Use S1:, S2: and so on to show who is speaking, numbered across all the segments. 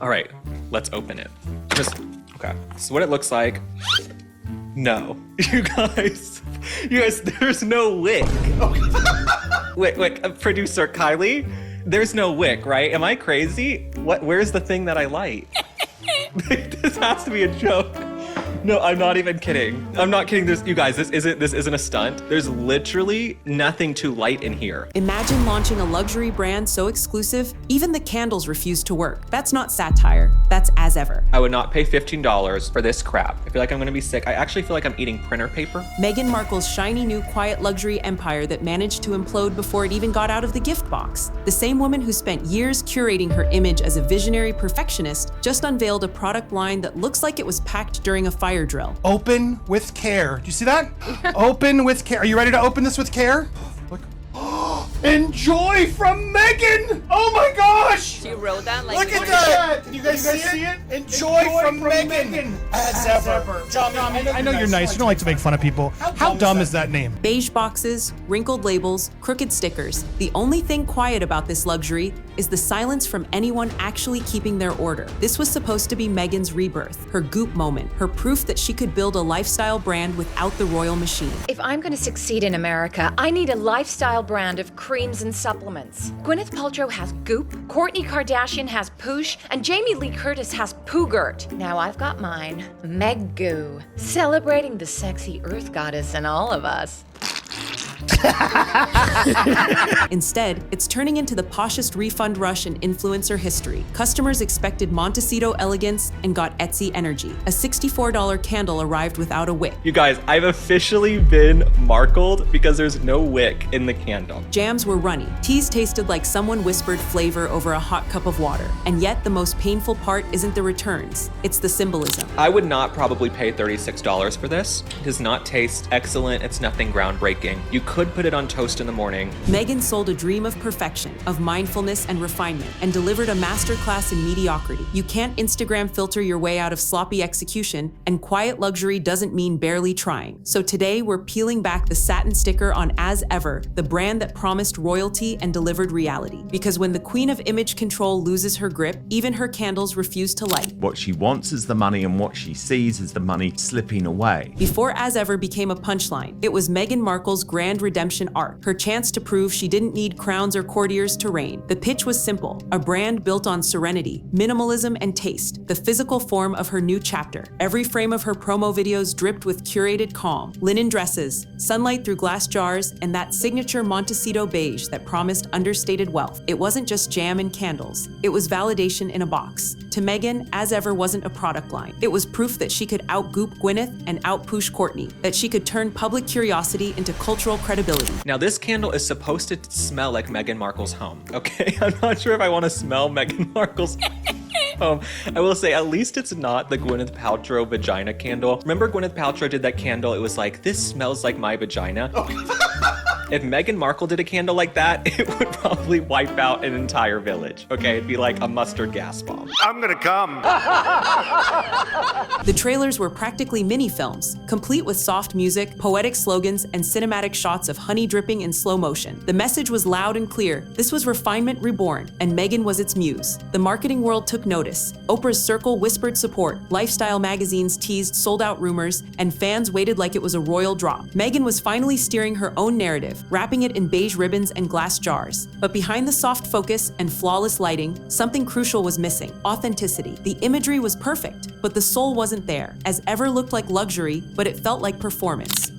S1: All right, let's open it. Okay, so what it looks like. No, you guys, there's no wick. Wick, producer Kylie, there's no wick, right? Am I crazy? Where's the thing that I light? This has to be a joke. No, I'm not even kidding. I'm not kidding. You guys, this isn't a stunt. There's literally nothing to light in here.
S2: Imagine launching a luxury brand so exclusive, even the candles refuse to work. That's not satire, that's as ever.
S1: I would not pay $15 for this crap. I feel like I'm gonna be sick. I actually feel like I'm eating printer paper.
S2: Meghan Markle's shiny new quiet luxury empire that managed to implode before it even got out of the gift box. The same woman who spent years curating her image as a visionary perfectionist just unveiled a product line that looks like it was packed during a fire drill.
S3: Open with care. Do you see that? Open with care. Are you ready to open this with care? Look. Enjoy from Meghan! Oh my gosh!
S4: She wrote that like.
S3: Look at that! Can you guys see it? Enjoy from Meghan! As ever. John, I know you're nice. You don't like to make fun of people. How dumb is that name?
S2: Beige boxes, wrinkled labels, crooked stickers. The only thing quiet about this luxury is the silence from anyone actually keeping their order. This was supposed to be Meghan's rebirth, her goop moment, her proof that she could build a lifestyle brand without the royal machine.
S5: If I'm going to succeed in America, I need a lifestyle brand of creams and supplements. Gwyneth Paltrow has Goop, Kourtney Kardashian has Poosh, and Jamie Lee Curtis has Poogert. Now I've got mine, Meg Goo, celebrating the sexy earth goddess in all of us.
S2: Instead, it's turning into the poshest refund rush in influencer history. Customers expected Montecito elegance and got Etsy energy. A $64 candle arrived without a wick.
S1: You guys, I've officially been markled because there's no wick in the candle.
S2: Jams were runny. Teas tasted like someone whispered flavor over a hot cup of water. And yet the most painful part isn't the returns, it's the symbolism.
S1: I would not probably pay $36 for this. It does not taste excellent. It's nothing groundbreaking. You could put it on toast in the morning.
S2: Meghan sold a dream of perfection, of mindfulness and refinement, and delivered a masterclass in mediocrity. You can't Instagram filter your way out of sloppy execution, and quiet luxury doesn't mean barely trying. So today we're peeling back the satin sticker on As Ever, the brand that promised royalty and delivered reality. Because when the queen of image control loses her grip, even her candles refuse to light.
S6: What she wants is the money, and what she sees is the money slipping away.
S2: Before As Ever became a punchline, it was Meghan Markle's grand redemption arc, her chance to prove she didn't need crowns or courtiers to reign. The pitch was simple, a brand built on serenity, minimalism, and taste, the physical form of her new chapter. Every frame of her promo videos dripped with curated calm, linen dresses, sunlight through glass jars, and that signature Montecito beige that promised understated wealth. It wasn't just jam and candles, it was validation in a box. To Meghan, As Ever wasn't a product line. It was proof that she could out-goop Gwyneth and out-push Kourtney, that she could turn public curiosity into cultural credibility.
S1: Now this candle is supposed to smell like Meghan Markle's home, okay? I'm not sure if I want to smell Meghan Markle's home. I will say, at least it's not the Gwyneth Paltrow vagina candle. Remember Gwyneth Paltrow did that candle? It was like, this smells like my vagina. If Meghan Markle did a candle like that, it would probably wipe out an entire village, okay? It'd be like a mustard gas bomb.
S7: I'm gonna come.
S2: The trailers were practically mini-films, complete with soft music, poetic slogans, and cinematic shots of honey dripping in slow motion. The message was loud and clear. This was refinement reborn, and Meghan was its muse. The marketing world took notice. Oprah's Circle whispered support, lifestyle magazines teased sold-out rumors, and fans waited like it was a royal drop. Meghan was finally steering her own narrative, wrapping it in beige ribbons and glass jars. But behind the soft focus and flawless lighting, something crucial was missing: authenticity. The imagery was perfect, but the soul wasn't there. As Ever looked like luxury, but it felt like performance.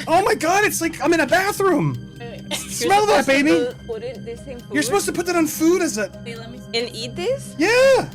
S3: Oh my god, it's like I'm in a bathroom. Smell that, baby.
S4: Put it, this in food.
S3: You're supposed to put that on food as a...
S4: Wait, let me see. And eat this?
S3: Yeah.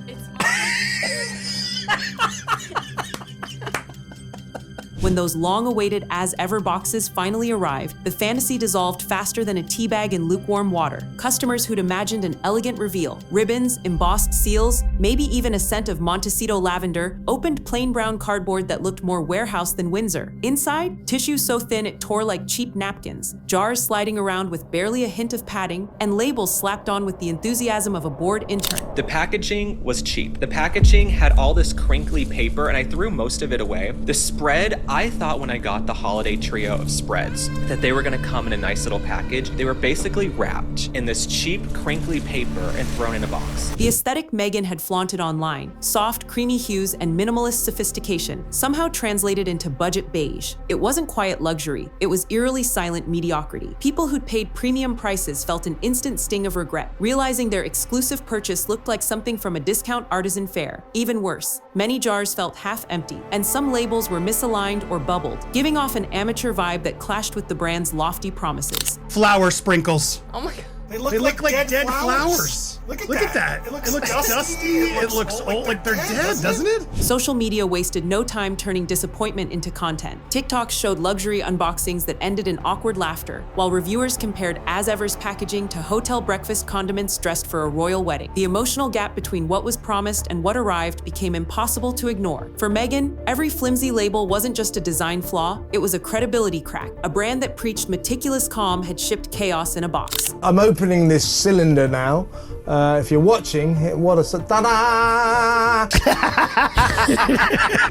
S2: When those long-awaited As Ever boxes finally arrived, the fantasy dissolved faster than a tea bag in lukewarm water. Customers who'd imagined an elegant reveal, ribbons, embossed seals, maybe even a scent of Montecito lavender, opened plain brown cardboard that looked more warehouse than Windsor. Inside, tissue so thin it tore like cheap napkins, jars sliding around with barely a hint of padding, and labels slapped on with the enthusiasm of a bored intern.
S1: The packaging was cheap. The packaging had all this crinkly paper, and I threw most of it away. The spread, I thought when I got the holiday trio of spreads that they were gonna come in a nice little package. They were basically wrapped in this cheap, crinkly paper and thrown in a box.
S2: The aesthetic Meghan had flaunted online, soft, creamy hues and minimalist sophistication, somehow translated into budget beige. It wasn't quiet luxury, it was eerily silent mediocrity. People who'd paid premium prices felt an instant sting of regret, realizing their exclusive purchase looked like something from a discount artisan fair. Even worse, many jars felt half empty, and some labels were misaligned or bubbled, giving off an amateur vibe that clashed with the brand's lofty promises.
S3: Flower sprinkles.
S4: Oh my god.
S3: They look like dead flowers. Look at that. It looks dusty. It looks old, like they're dead, doesn't it?
S2: Social media wasted no time turning disappointment into content. TikTok showed luxury unboxings that ended in awkward laughter, while reviewers compared as ever's packaging to hotel breakfast condiments dressed for a royal wedding. The emotional gap between what was promised and what arrived became impossible to ignore. For Meghan, every flimsy label wasn't just a design flaw, it was a credibility crack. A brand that preached meticulous calm had shipped chaos in a box.
S7: I'm opening this cylinder now. If you're watching, what a ta-da!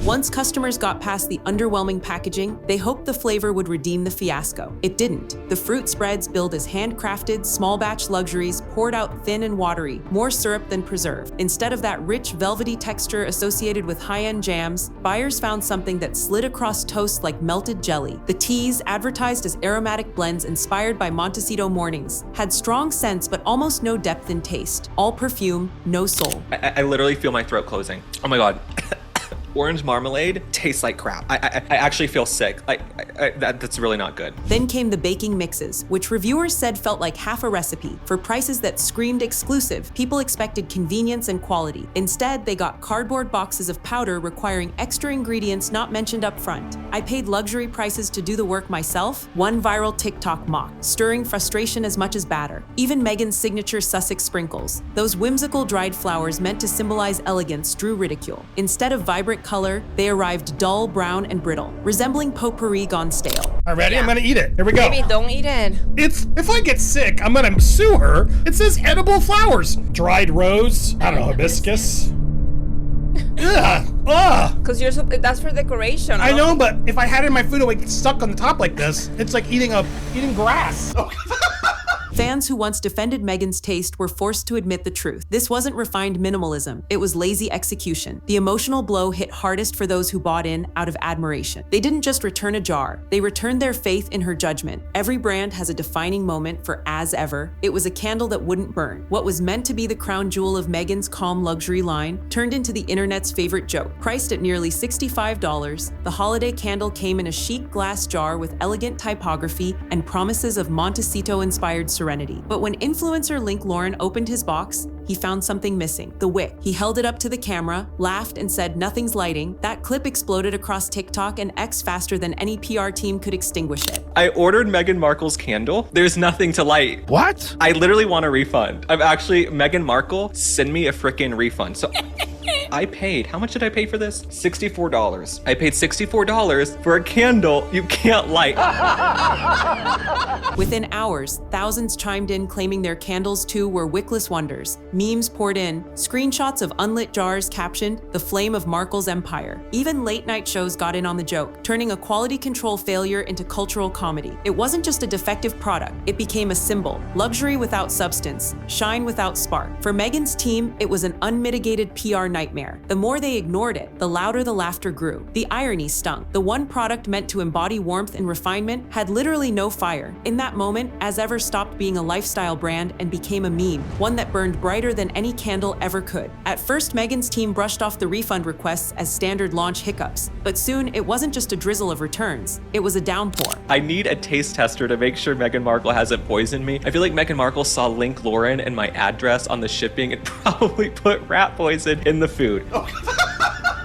S2: Once customers got past the underwhelming packaging, they hoped the flavor would redeem the fiasco. It didn't. The fruit spreads billed as handcrafted, small batch luxuries poured out thin and watery, more syrup than preserve. Instead of that rich, velvety texture associated with high-end jams, buyers found something that slid across toast like melted jelly. The teas, advertised as aromatic blends inspired by Montecito mornings, had strong scents but almost no depth in taste. All perfume, no soul.
S1: I literally feel my throat closing. Oh my god. Orange marmalade tastes like crap. I actually feel sick. That's really not good.
S2: Then came the baking mixes, which reviewers said felt like half a recipe. For prices that screamed exclusive, people expected convenience and quality. Instead, they got cardboard boxes of powder requiring extra ingredients not mentioned up front. I paid luxury prices to do the work myself, one viral TikTok mocked, stirring frustration as much as batter. Even Meghan's signature Sussex sprinkles, those whimsical dried flowers meant to symbolize elegance, drew ridicule. Instead of vibrant color, they arrived dull, brown, and brittle, resembling potpourri gone stale.
S3: All right, ready? I'm gonna eat it. Here we go.
S4: Baby, don't eat it.
S3: If I get sick, I'm gonna sue her. It says edible flowers. Dried rose. I don't know, hibiscus. Ugh.
S4: Cause that's for decoration.
S3: I
S4: no?
S3: know, but if I had it in my food, it would get stuck on the top like this. It's like eating grass.
S2: Fans who once defended Meghan's taste were forced to admit the truth. This wasn't refined minimalism, it was lazy execution. The emotional blow hit hardest for those who bought in out of admiration. They didn't just return a jar, they returned their faith in her judgment. Every brand has a defining moment for as ever. It was a candle that wouldn't burn. What was meant to be the crown jewel of Meghan's calm luxury line turned into the internet's favorite joke. Priced at nearly $65, the holiday candle came in a chic glass jar with elegant typography and promises of Montecito-inspired serenity. But when influencer Link Lauren opened his box, he found something missing: the wick. He held it up to the camera, laughed, and said, "Nothing's lighting." That clip exploded across TikTok and X faster than any PR team could extinguish it.
S1: I ordered Meghan Markle's candle. There's nothing to light.
S7: What?
S1: I literally want a refund. Meghan Markle, send me a freaking refund. So I paid, how much did I pay for this? $64. I paid $64 for a candle you can't light.
S2: Within hours, thousands chimed in claiming their candles too were wickless wonders. Memes poured in, screenshots of unlit jars captioned, "The flame of Markle's empire." Even late-night shows got in on the joke, turning a quality control failure into cultural comedy. It wasn't just a defective product, it became a symbol. Luxury without substance, shine without spark. For Meghan's team, it was an unmitigated PR nightmare. The more they ignored it, the louder the laughter grew. The irony stung. The one product meant to embody warmth and refinement had literally no fire. In that moment, As Ever stopped being a lifestyle brand and became a meme, one that burned brighter than any candle ever could. At first, Meghan's team brushed off the refund requests as standard launch hiccups, but soon it wasn't just a drizzle of returns, it was a downpour.
S1: I need a taste tester to make sure Meghan Markle hasn't poisoned me. I feel like Meghan Markle saw Link Lauren and my address on the shipping and probably put rat poison in the food.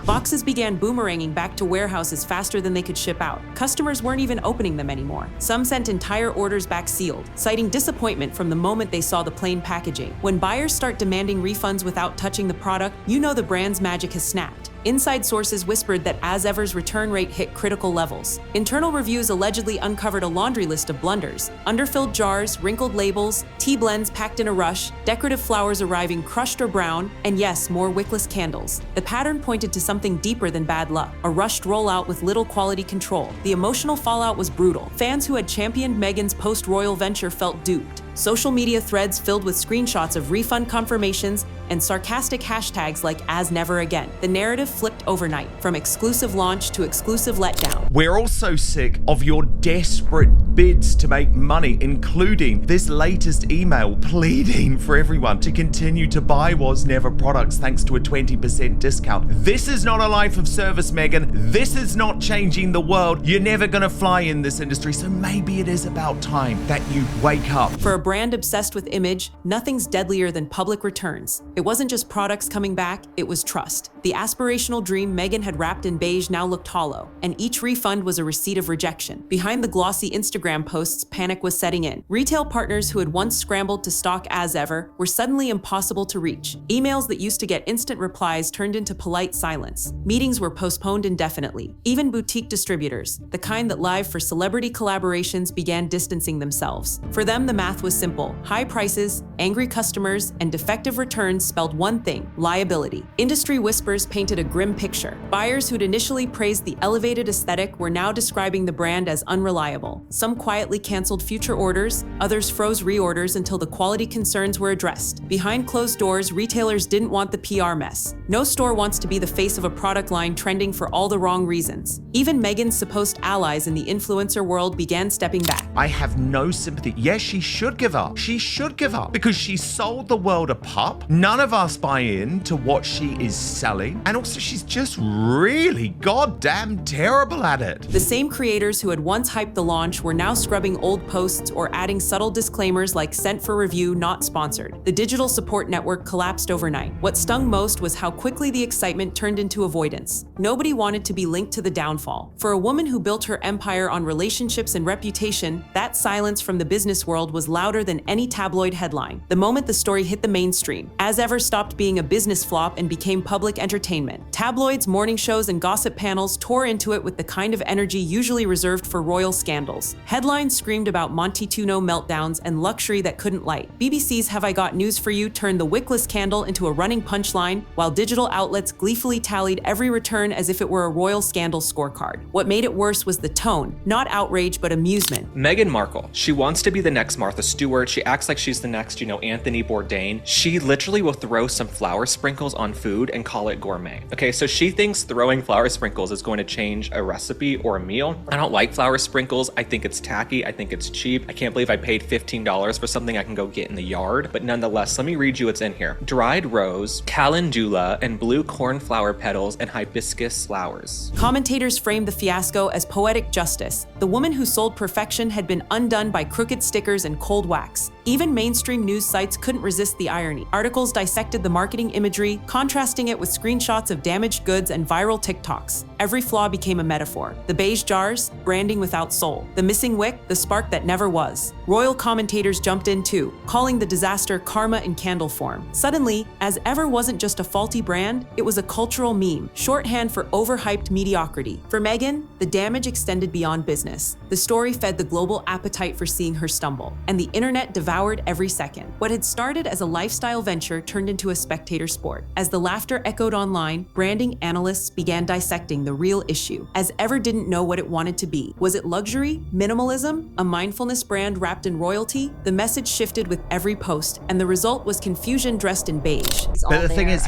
S2: Boxes began boomeranging back to warehouses faster than they could ship out. Customers weren't even opening them anymore. Some sent entire orders back sealed, citing disappointment from the moment they saw the plain packaging. When buyers start demanding refunds without touching the product, you know the brand's magic has snapped. Inside sources whispered that As Ever's return rate hit critical levels. Internal reviews allegedly uncovered a laundry list of blunders: underfilled jars, wrinkled labels, tea blends packed in a rush, decorative flowers arriving crushed or brown, and yes, more wickless candles. The pattern pointed to something deeper than bad luck, a rushed rollout with little quality control. The emotional fallout was brutal. Fans who had championed Meghan's post-royal venture felt duped. Social media threads filled with screenshots of refund confirmations and sarcastic hashtags like "as never again." The narrative flipped overnight, from exclusive launch to exclusive letdown.
S6: We're also sick of your desperate bids to make money, including this latest email pleading for everyone to continue to buy Was Never products thanks to a 20% discount. This is not a life of service, Meghan. This is not changing the world. You're never gonna fly in this industry, so maybe it is about time that you wake up.
S2: For a brand obsessed with image, nothing's deadlier than public returns. It wasn't just products coming back, it was trust. The aspirational dream Meghan had wrapped in beige now looked hollow, and each refund was a receipt of rejection. Behind the glossy Instagram posts, panic was setting in. Retail partners who had once scrambled to stock As Ever were suddenly impossible to reach. Emails that used to get instant replies turned into polite silence. Meetings were postponed indefinitely. Even boutique distributors, the kind that live for celebrity collaborations, began distancing themselves. For them, the math was simple: high prices, angry customers, and defective returns spelled one thing: liability. Industry whispers painted a grim picture. Buyers who'd initially praised the elevated aesthetic were now describing the brand as unreliable. Some quietly canceled future orders, others froze reorders until the quality concerns were addressed. Behind closed doors, retailers didn't want the PR mess. No store wants to be the face of a product line trending for all the wrong reasons. Even Meghan's supposed allies in the influencer world began stepping back.
S6: I have no sympathy. Yes, she should give up. She should give up because she sold the world a pup. None of us buy in to what she is selling. And also, she's just really goddamn terrible at it.
S2: The same creators who had once hyped the launch were now scrubbing old posts or adding subtle disclaimers like "sent for review, not sponsored." The digital support network collapsed overnight. What stung most was how quickly the excitement turned into avoidance. Nobody wanted to be linked to the downfall. For a woman who built her empire on relationships and reputation, that silence from the business world was louder than any tabloid headline. The moment the story hit the mainstream, As Ever stopped being a business flop and became public entertainment. Tabloids, morning shows, and gossip panels tore into it with the kind of energy usually reserved for royal scandals. Headlines screamed about Montecito meltdowns and luxury that couldn't light. BBC's "Have I Got News for You" turned the wickless candle into a running punchline, while digital outlets gleefully tallied every return as if it were a royal scandal scorecard. What made it worse was the tone, not outrage but amusement.
S1: Meghan Markle, she wants to be the next Martha Stewart. She acts like she's the next, Anthony Bourdain. She literally will throw some flour sprinkles on food and call it gourmet. Okay, so she thinks throwing flour sprinkles is going to change a recipe or a meal. I don't like flour sprinkles. I think it's tacky. I think it's cheap. I can't believe I paid $15 for something I can go get in the yard. But nonetheless, let me read you what's in here. Dried rose, calendula, and blue cornflower petals and hibiscus flowers.
S2: Commentators framed the fiasco as poetic justice. The woman who sold perfection had been undone by crooked stickers and cold wax. Even mainstream news sites couldn't resist the irony. Articles dissected the marketing imagery, contrasting it with screenshots of damaged goods and viral TikToks. Every flaw became a metaphor. The beige jars, branding without soul. The missing wick, the spark that never was. Royal commentators jumped in too, calling the disaster karma in candle form. Suddenly, As Ever wasn't just a faulty brand, it was a cultural meme, shorthand for overhyped mediocrity. For Meghan, the damage extended beyond business. The story fed the global appetite for seeing her stumble, and the internet devoured every second. What had started as a lifestyle venture turned into a spectator sport. As the laughter echoed online, branding analysts began dissecting the real issue. As Ever didn't know what it wanted to be. Was it luxury? Minimalism? A mindfulness brand wrapped in royalty? The message shifted with every post, and the result was confusion dressed in beige.
S6: But the thing is,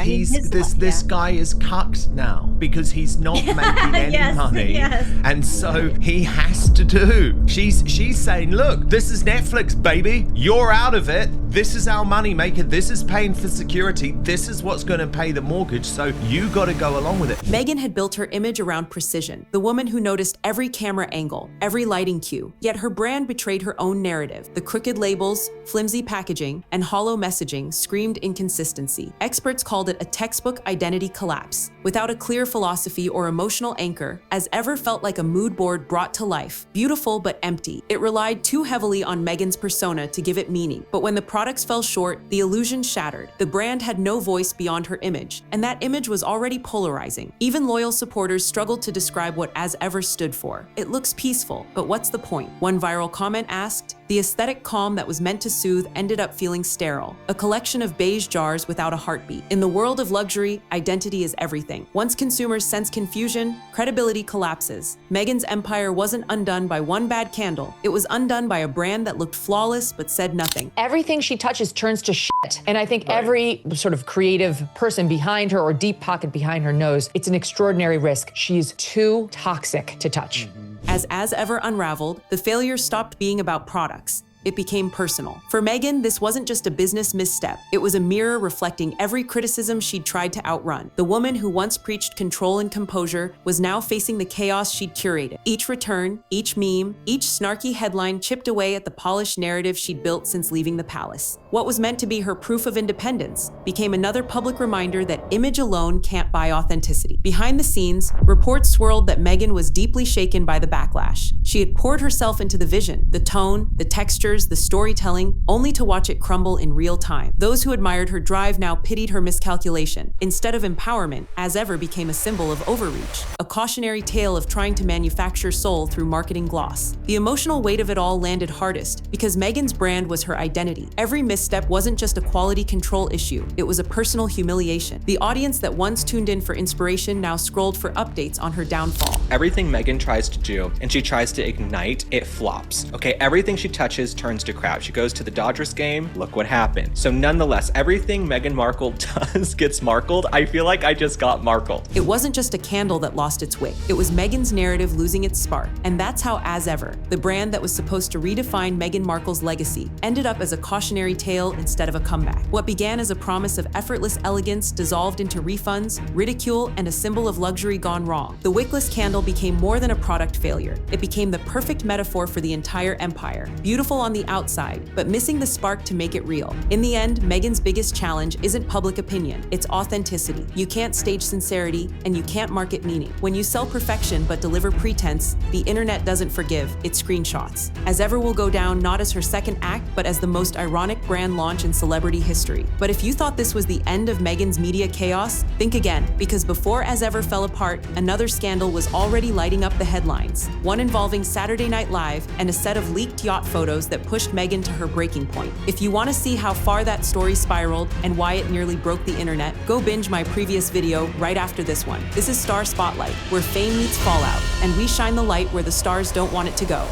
S6: this guy is cucked now because he's not making any money, and so he has to do. She's saying, look, this is Netflix, baby. You're out of it. This is our money maker. This is paying for security. This is what's going to pay the mortgage. So you got to go along with it.
S2: Meghan had built her image around precision, the woman who noticed every camera angle, every lighting cue. Yet her brand betrayed her own narrative. The crooked labels, flimsy packaging, and hollow messaging screamed inconsistency. Experts called it a textbook identity collapse. Without a clear philosophy or emotional anchor, As Ever felt like a mood board brought to life, beautiful but empty. It relied too heavily on Meghan's persona to give it it meaning. But when the products fell short, the illusion shattered. The brand had no voice beyond her image, and that image was already polarizing. Even loyal supporters struggled to describe what As Ever stood for. It looks peaceful, but what's the point? One viral comment asked, "The aesthetic calm that was meant to soothe ended up feeling sterile, a collection of beige jars without a heartbeat." In the world of luxury, identity is everything. Once consumers sense confusion, credibility collapses. Meghan's empire wasn't undone by one bad candle. It was undone by a brand that looked flawless but said nothing.
S8: Everything she touches turns to shit. And I think every sort of creative person behind her or deep pocket behind her knows it's an extraordinary risk. She's too toxic to touch.
S2: As Ever unraveled, the failure stopped being about products. It became personal. For Meghan, this wasn't just a business misstep. It was a mirror reflecting every criticism she'd tried to outrun. The woman who once preached control and composure was now facing the chaos she'd curated. Each return, each meme, each snarky headline chipped away at the polished narrative she'd built since leaving the palace. What was meant to be her proof of independence became another public reminder that image alone can't buy authenticity. Behind the scenes, reports swirled that Meghan was deeply shaken by the backlash. She had poured herself into the vision, the tone, the texture, the storytelling, only to watch it crumble in real time. Those who admired her drive now pitied her miscalculation. Instead of empowerment, As Ever became a symbol of overreach, a cautionary tale of trying to manufacture soul through marketing gloss. The emotional weight of it all landed hardest because Meghan's brand was her identity. Every misstep wasn't just a quality control issue, it was a personal humiliation. The audience that once tuned in for inspiration now scrolled for updates on her downfall.
S1: Everything Meghan tries to do and she tries to ignite, it flops. Okay, everything she touches turns to crap. She goes to the Dodgers game, look what happened. So nonetheless, everything Meghan Markle does gets markled. I feel like I just got markled.
S2: It wasn't just a candle that lost its wick. It was Meghan's narrative losing its spark. And that's how As Ever, the brand that was supposed to redefine Meghan Markle's legacy, ended up as a cautionary tale instead of a comeback. What began as a promise of effortless elegance dissolved into refunds, ridicule, and a symbol of luxury gone wrong. The wickless candle became more than a product failure. It became the perfect metaphor for the entire empire. Beautiful on the outside, but missing the spark to make it real. In the end, Meghan's biggest challenge isn't public opinion, it's authenticity. You can't stage sincerity, and you can't market meaning. When you sell perfection but deliver pretense, the internet doesn't forgive, it screenshots. As Ever will go down not as her second act, but as the most ironic brand launch in celebrity history. But if you thought this was the end of Meghan's media chaos, think again, because before As Ever fell apart, another scandal was already lighting up the headlines. One involving Saturday Night Live and a set of leaked yacht photos that pushed Meghan to her breaking point. If you want to see how far that story spiraled and why it nearly broke the internet, go binge my previous video right after this one. This is Star Spotlight, where fame meets fallout, and we shine the light where the stars don't want it to go.